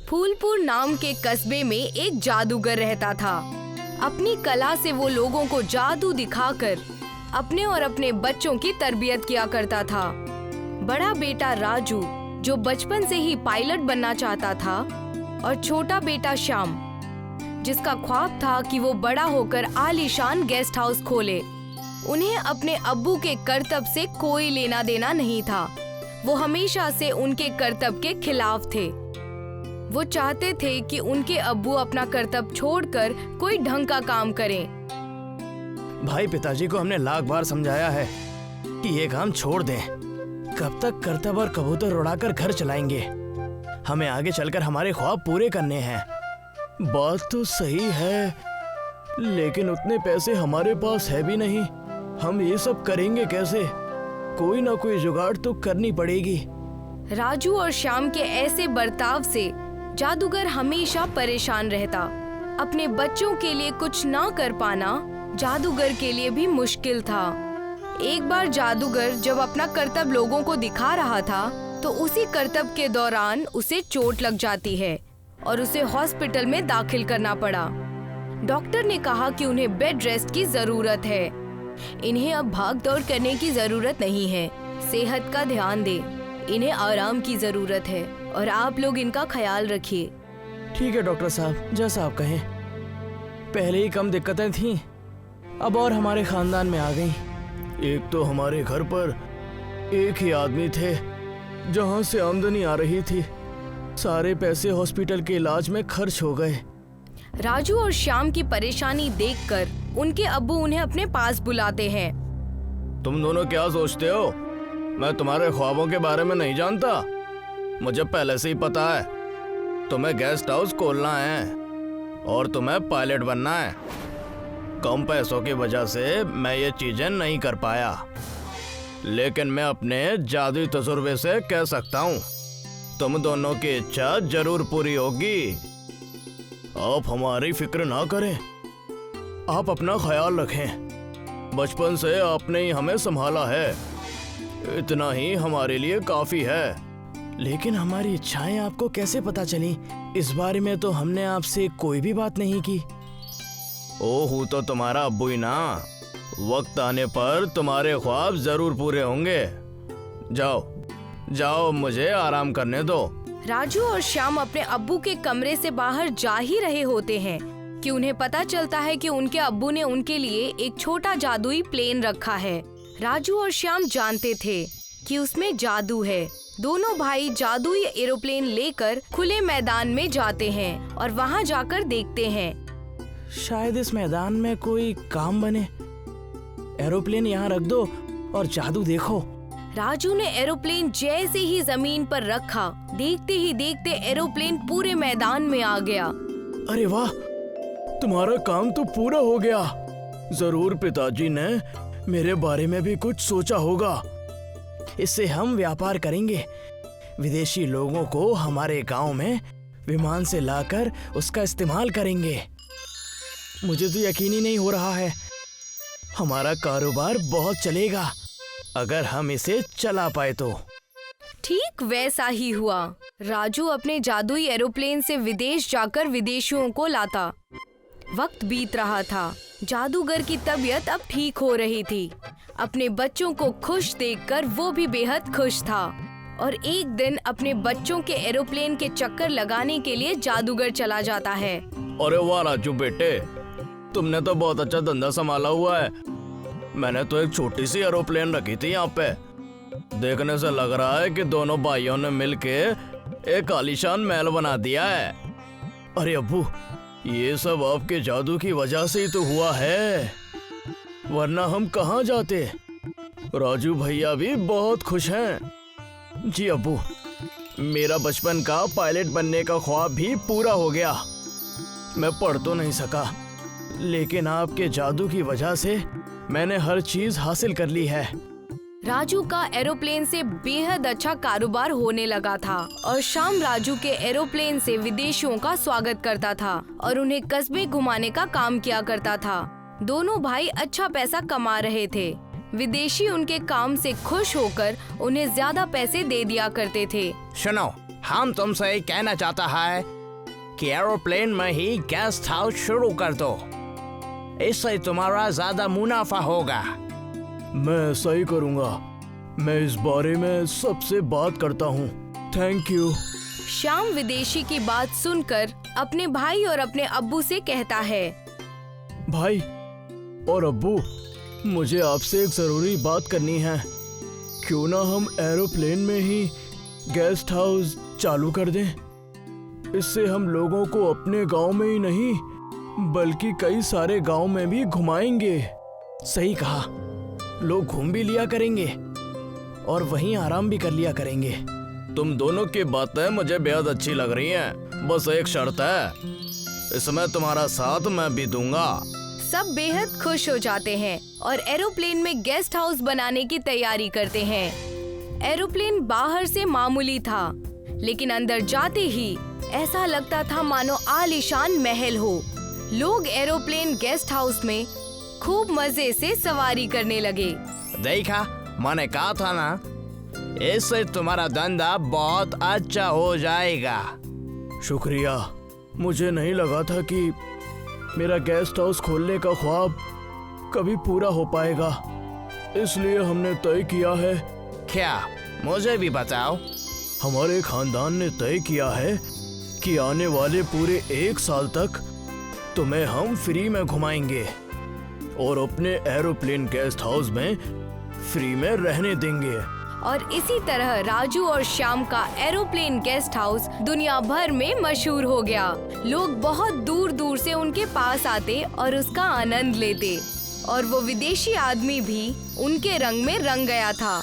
फूलपुर नाम के कस्बे में एक जादूगर रहता था। अपनी कला से वो लोगों को जादू दिखाकर अपने और अपने बच्चों की तरबियत किया करता था। बड़ा बेटा राजू जो बचपन से ही पायलट बनना चाहता था और छोटा बेटा श्याम जिसका ख्वाब था कि वो बड़ा होकर आलीशान गेस्ट हाउस खोले। उन्हें अपने अब्बू के करतब से कोई लेना देना नहीं था। वो हमेशा से उनके करतब के खिलाफ थे। वो चाहते थे कि उनके अब्बू अपना करतब छोड़कर कोई ढंग का काम करें। भाई पिताजी को हमने लाख बार समझाया है कि ये काम छोड़ दें। कब तक करतब और कबूतर उड़ाकर घर चलाएंगे? हमें आगे चलकर हमारे ख्वाब पूरे करने हैं। बात तो सही है, लेकिन उतने पैसे हमारे पास है भी नहीं। हम ये सब करेंगे कैसे? कोई ना कोई जुगाड़ तो करनी पड़ेगी। राजू और श्याम के ऐसे बर्ताव से जादूगर हमेशा परेशान रहता। अपने बच्चों के लिए कुछ ना कर पाना जादूगर के लिए भी मुश्किल था। एक बार जादूगर जब अपना करतब लोगों को दिखा रहा था तो उसी करतब के दौरान उसे चोट लग जाती है और उसे हॉस्पिटल में दाखिल करना पड़ा। डॉक्टर ने कहा कि उन्हें बेड रेस्ट की जरूरत है। इन्हें अब भाग दौड़ करने की जरूरत नहीं है। सेहत का ध्यान दे। इन्हें आराम की जरूरत है और आप लोग इनका ख्याल रखिए। ठीक है डॉक्टर साहब, जैसा आप कहें। पहले ही कम दिक्कतें थीं, अब और हमारे खानदान में आ गई। एक तो हमारे घर पर एक ही आदमी थे जहां से आमदनी आ रही थी। सारे पैसे हॉस्पिटल के इलाज में खर्च हो गए। राजू और श्याम की परेशानी देखकर उनके अब्बू उन्हें अपने पास बुलाते हैं। तुम दोनों क्या सोचते हो? मैं तुम्हारे ख्वाबों के बारे में नहीं जानता। मुझे पहले से ही पता है तुम्हें गेस्ट हाउस खोलना है और तुम्हें पायलट बनना है। कम पैसों की वजह से मैं ये चीजें नहीं कर पाया, लेकिन मैं अपने जादुई तजुर्बे से कह सकता हूँ तुम दोनों की इच्छा जरूर पूरी होगी। आप हमारी फिक्र ना करें, आप अपना ख्याल रखें। बचपन से आपने ही हमें संभाला है, इतना ही हमारे लिए काफी है। लेकिन हमारी इच्छाएं आपको कैसे पता चली? इस बारे में तो हमने आपसे कोई भी बात नहीं की। ओह, तो तुम्हारा अब्बू ही ना। वक्त आने पर तुम्हारे ख्वाब जरूर पूरे होंगे। जाओ जाओ, मुझे आराम करने दो। राजू और श्याम अपने अब्बू के कमरे से बाहर जा ही रहे होते हैं कि उन्हें पता चलता है कि उनके अब्बू ने उनके लिए एक छोटा जादुई प्लेन रखा है। राजू और श्याम जानते थे कि उसमें जादू है। दोनों भाई जादुई एरोप्लेन लेकर खुले मैदान में जाते हैं और वहां जाकर देखते हैं। शायद इस मैदान में कोई काम बने। एरोप्लेन यहाँ रख दो और जादू देखो। राजू ने एरोप्लेन जैसे ही जमीन पर रखा, देखते ही देखते एरोप्लेन पूरे मैदान में आ गया। अरे वाह, तुम्हारा काम तो पूरा हो गया। जरूर पिताजी ने मेरे बारे में भी कुछ सोचा होगा। इससे हम व्यापार करेंगे। विदेशी लोगों को हमारे गांव में विमान से लाकर उसका इस्तेमाल करेंगे। मुझे तो यकीन ही नहीं हो रहा है। हमारा कारोबार बहुत चलेगा अगर हम इसे चला पाए तो। ठीक वैसा ही हुआ। राजू अपने जादुई एरोप्लेन से विदेश जाकर विदेशियों को लाता। वक्त बीत रहा था। जादूगर की तबीयत अब ठीक हो रही थी। अपने बच्चों को खुश देखकर वो भी बेहद खुश था और एक दिन अपने बच्चों के एरोप्लेन के चक्कर लगाने के लिए जादूगर चला जाता है। अरे वाह राजू बेटे, तुमने तो बहुत अच्छा धंधा संभाला हुआ है। मैंने तो एक छोटी सी एरोप्लेन रखी थी यहाँ पे। देखने से लग रहा है कि दोनों भाइयों ने मिलके एक आलीशान महल बना दिया है। अरे अब्बू, ये सब आपके जादू की वजह से ही तो हुआ है, वरना हम कहाँ जाते। राजू भैया भी बहुत खुश हैं। जी अब्बू, मेरा बचपन का पायलट बनने का ख्वाब भी पूरा हो गया। मैं पढ़ तो नहीं सका, लेकिन आपके जादू की वजह से मैंने हर चीज हासिल कर ली है। राजू का एरोप्लेन से बेहद अच्छा कारोबार होने लगा था और शाम राजू के एरोप्लेन से विदेशियों का स्वागत करता था और उन्हें कस्बे घुमाने का काम किया करता था। दोनों भाई अच्छा पैसा कमा रहे थे। विदेशी उनके काम से खुश होकर उन्हें ज्यादा पैसे दे दिया करते थे। सुनो, हम तुमसे कहना चाहता है कि एरोप्लेन में ही गेस्ट हाउस शुरू कर दो। इससे तुम्हारा ज्यादा मुनाफा होगा। मैं ऐसा ही करूँगा। मैं इस बारे में सबसे बात करता हूँ। Thank you. श्याम विदेशी की बात सुनकर अपने भाई और अपने अब्बू से कहता है, भाई और अब्बू, मुझे आपसे एक ज़रूरी बात करनी है। क्यों ना हम एरोप्लेन में ही गेस्ट हाउस चालू कर दें। इससे हम लोगों को अपने गांव में ही नहीं बल्कि कई सारे गांव में भी घुमाएंगे। सही कहा, लोग घूम भी लिया करेंगे और वहीं आराम भी कर लिया करेंगे। तुम दोनों की बातें मुझे बेहद अच्छी लग रही हैं। बस एक शर्त है, इसमें तुम्हारा साथ मैं भी दूंगा। सब बेहद खुश हो जाते हैं और एरोप्लेन में गेस्ट हाउस बनाने की तैयारी करते हैं। एरोप्लेन बाहर से मामूली था, लेकिन अंदर जाते ही ऐसा लगता था मानो आलीशान महल हो। लोग एरोप्लेन गेस्ट हाउस में खूब मजे से सवारी करने लगे। देखा, मैंने कहा था ना, इससे तुम्हारा धंधा बहुत अच्छा हो जाएगा। शुक्रिया। मुझे नहीं लगा था कि मेरा गेस्ट हाउस खोलने का ख्वाब कभी पूरा हो पाएगा। इसलिए हमने तय किया है। क्या? मुझे भी बताओ। हमारे खानदान ने तय किया है कि आने वाले पूरे 1 साल तक तुम्हें हम फ्री में घुमाएंगे और अपने एरोप्लेन गेस्ट हाउस में फ्री में रहने देंगे। और इसी तरह राजू और श्याम का एरोप्लेन गेस्ट हाउस दुनिया भर में मशहूर हो गया। लोग बहुत दूर दूर से उनके पास आते और उसका आनंद लेते, और वो विदेशी आदमी भी उनके रंग में रंग गया था।